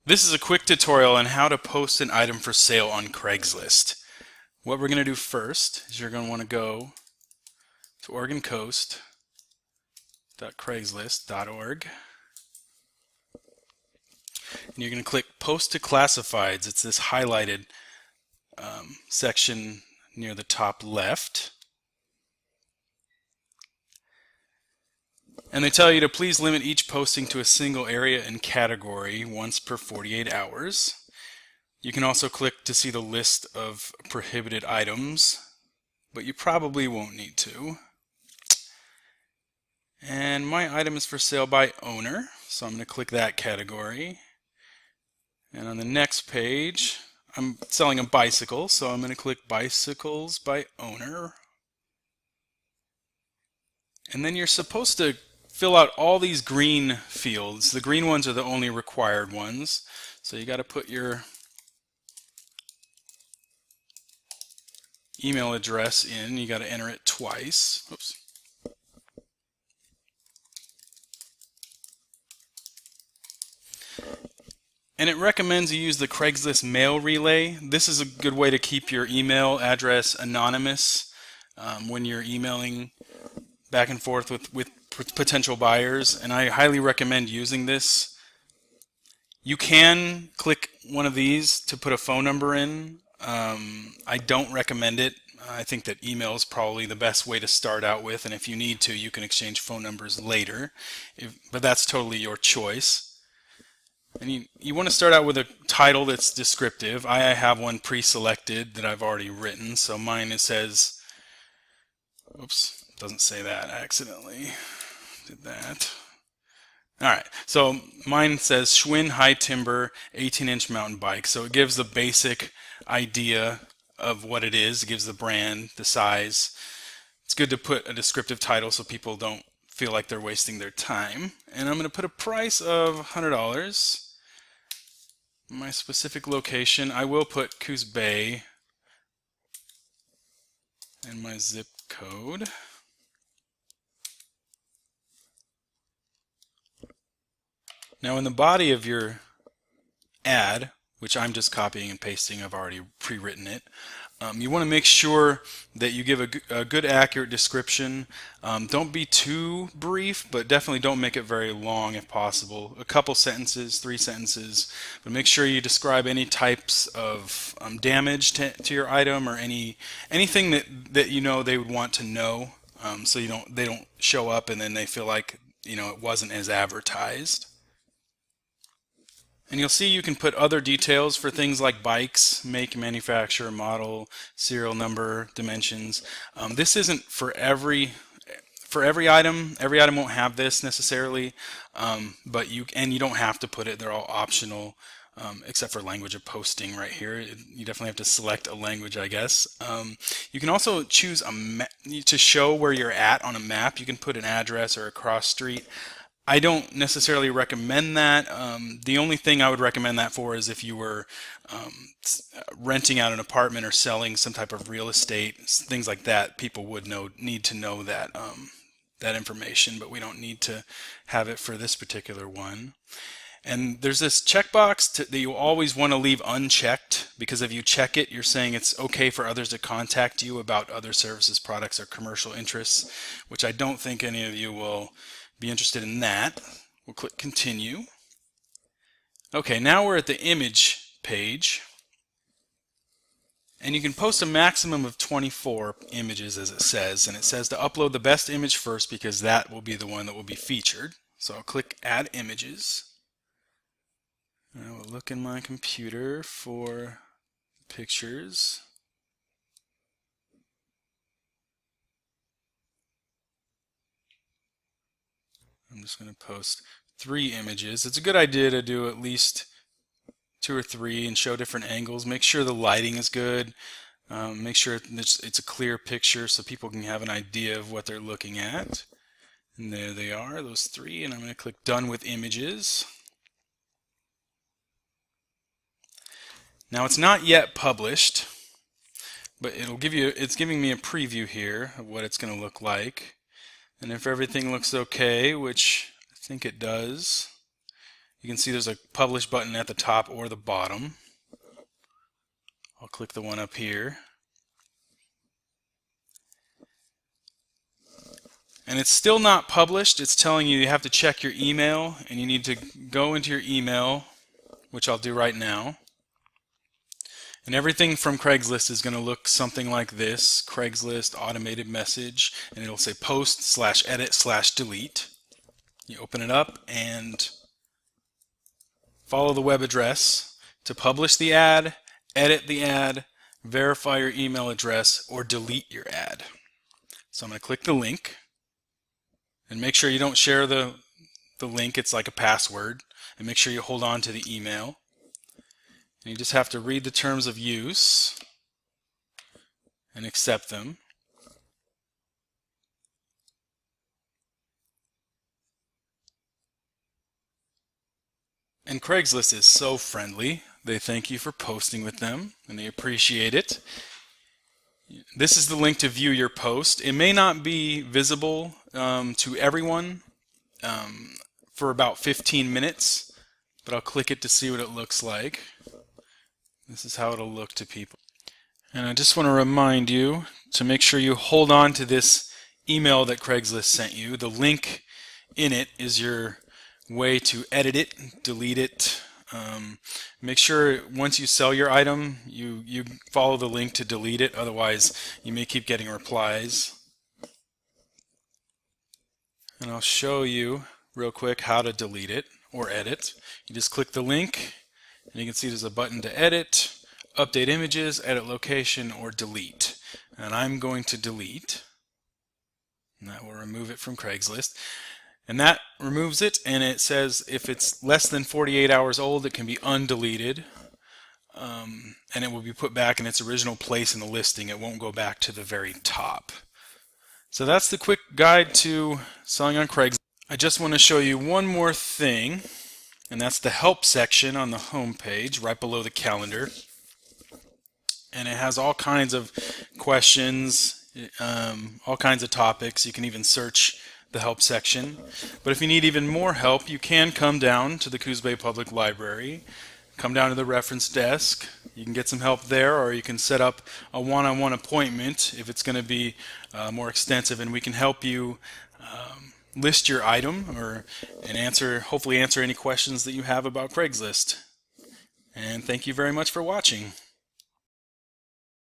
This is a quick tutorial on how to post an item for sale on Craigslist. What we're going to do first is you're going to want to go to OregonCoast.Craigslist.org and you're going to click Post to Classifieds. It's this highlighted section near the top left. And they tell you to please limit each posting to a single area and category once per 48 hours. You can also click to see the list of prohibited items, but you probably won't need to. And my item is for sale by owner, so I'm going to click that category. And on the next page, I'm selling a bicycle, so I'm going to click bicycles by owner. And then you're supposed to fill out all these green fields. The green ones are the only required ones. So you got to put your email address in. You got to enter it twice. Oops. And it recommends you use the Craigslist mail relay. This is a good way to keep your email address anonymous when you're emailing back and forth with potential buyers, and I highly recommend using this. You can click one of these to put a phone number in. I don't recommend it. I think that email is probably the best way to start out with, and if you need to, you can exchange phone numbers later, but that's totally your choice. And you want to start out with a title that's descriptive. I have one pre-selected that I've already written, so mine it says, oops, doesn't say that. I accidentally did that. Alright, so mine says Schwinn High Timber 18-inch mountain bike. So it gives the basic idea of what it is. It gives the brand, the size. It's good to put a descriptive title so people don't feel like they're wasting their time. And I'm going to put a price of $100. My specific location, I will put Coos Bay and my zip code. Now in the body of your ad, which I'm just copying and pasting, I've already pre-written it, you want to make sure that you give a good accurate description. Don't be too brief, but definitely don't make it very long if possible. A couple sentences, 3 sentences, but make sure you describe any types of damage to your item or anything that you know they would want to know, so they don't show up and then they feel like it wasn't as advertised. And you'll see you can put other details for things like bikes, make, manufacturer, model, serial number, dimensions. This isn't for every item. Every item won't have this necessarily, but you don't have to put it. They're all optional, except for language of posting right here. You definitely have to select a language, I guess. You can also choose to show where you're at on a map. You can put an address or a cross street. I don't necessarily recommend that. The only thing I would recommend that for is if you were renting out an apartment or selling some type of real estate, things like that. People would need to know that that information, but we don't need to have it for this particular one. And there's this checkbox that you always want to leave unchecked, because if you check it, you're saying it's okay for others to contact you about other services, products, or commercial interests, which I don't think any of you will be interested in that. We'll click continue. Okay, now we're at the image page, and you can post a maximum of 24 images, as it says, and it says to upload the best image first because that will be the one that will be featured. So I'll click add images. I will look in my computer for pictures. I'm just going to post 3 images. It's a good idea to do at least 2 or 3 and show different angles. Make sure the lighting is good. Make sure it's a clear picture so people can have an idea of what they're looking at. And there they are, those 3. And I'm going to click Done with Images. Now it's not yet published, but it's giving me a preview here of what it's going to look like. And if everything looks okay, which I think it does, You can see there's a publish button at the top or the bottom. I'll click the one up here. And it's still not published. It's telling you have to check your email, and you need to go into your email, which I'll do right now. And everything from Craigslist is going to look something like this: Craigslist automated message, and it'll say post/edit/delete. You open it up and follow the web address to publish the ad, edit the ad, verify your email address, or delete your ad. So I'm going to click the link, and make sure you don't share the link. It's like a password, and make sure you hold on to the email. And you just have to read the terms of use and accept them. And Craigslist is so friendly. They thank you for posting with them, and they appreciate it. This is the link to view your post. It may not be visible to everyone for about 15 minutes, but I'll click it to see what it looks like. This is how it'll look to people. And I just want to remind you to make sure you hold on to this email that Craigslist sent you. The link in it is your way to edit it, delete it. Make sure once you sell your item, you follow the link to delete it. Otherwise, you may keep getting replies. And I'll show you real quick how to delete it or edit. You just click the link, and you can see there's a button to edit, update images, edit location, or delete. And I'm going to delete, and that will remove it from Craigslist. And that removes it, and it says if it's less than 48 hours old, it can be undeleted, and it will be put back in its original place in the listing. It won't go back to the very top. So that's the quick guide to selling on Craigslist. I just want to show you one more thing, and that's the help section on the home page right below the calendar. And it has all kinds of questions, all kinds of topics. You can even search the help section. But if you need even more help, you can come down to the Coos Bay Public Library, come down to the reference desk. You can get some help there, or you can set up a one-on-one appointment if it's going to be more extensive, and we can help you list your item and hopefully answer any questions that you have about Craigslist. And thank you very much for watching.